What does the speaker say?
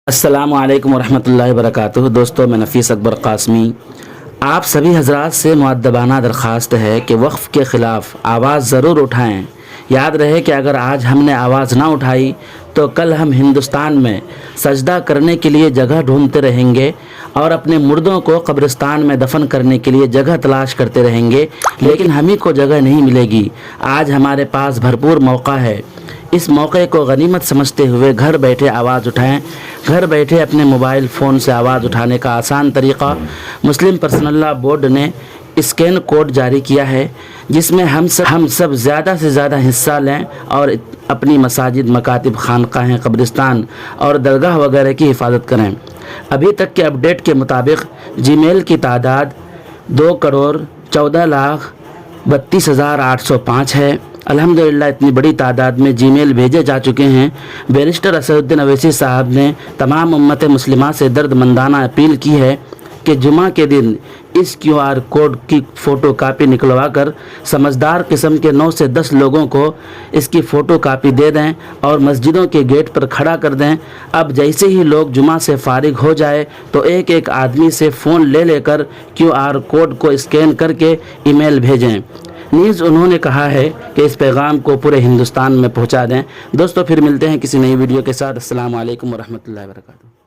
السلام علیکم ورحمۃ اللہ وبرکاتہ۔ دوستو، میں نفیس اکبر قاسمی آپ سبھی حضرات سے مؤدبانہ درخواست ہے کہ وقف کے خلاف آواز ضرور اٹھائیں۔ یاد رہے کہ اگر آج ہم نے آواز نہ اٹھائی تو کل ہم ہندوستان میں سجدہ کرنے کے لیے جگہ ڈھونڈتے رہیں گے اور اپنے مردوں کو قبرستان میں دفن کرنے کے لیے جگہ تلاش کرتے رہیں گے، لیکن ہمیں کو جگہ نہیں ملے گی۔ آج ہمارے پاس بھرپور موقع ہے، اس موقع کو غنیمت سمجھتے ہوئے گھر بیٹھے آواز اٹھائیں۔ گھر بیٹھے اپنے موبائل فون سے آواز اٹھانے کا آسان طریقہ مسلم پرسنل لاء بورڈ نے اسکین کوڈ جاری کیا ہے، جس میں ہم سب زیادہ سے زیادہ حصہ لیں اور اپنی مساجد، مکاتب، خانقاہیں، قبرستان اور درگاہ وغیرہ کی حفاظت کریں۔ ابھی تک کے اپڈیٹ کے مطابق جی میل کی تعداد 2,14,32,805 ہے۔ الحمدللہ اتنی بڑی تعداد میں جی میل بھیجے جا چکے ہیں۔ بیرسٹر اسدالدین اویسی صاحب نے تمام امت مسلمہ سے درد مندانہ اپیل کی ہے کہ جمعہ کے دن اس QR کوڈ کی فوٹو کاپی نکلوا کر سمجھدار قسم کے 9 سے 10 لوگوں کو اس کی فوٹو کاپی دے دیں اور مسجدوں کے گیٹ پر کھڑا کر دیں۔ اب جیسے ہی لوگ جمعہ سے فارغ ہو جائے تو ایک ایک آدمی سے فون لے کر QR کوڈ کو اسکین کر کے ای میل بھیجیں۔ نیز انہوں نے کہا ہے کہ اس پیغام کو پورے ہندوستان میں پہنچا دیں۔ دوستو، پھر ملتے ہیں کسی نئی ویڈیو کے ساتھ۔ السلام علیکم ورحمۃ اللہ وبرکاتہ۔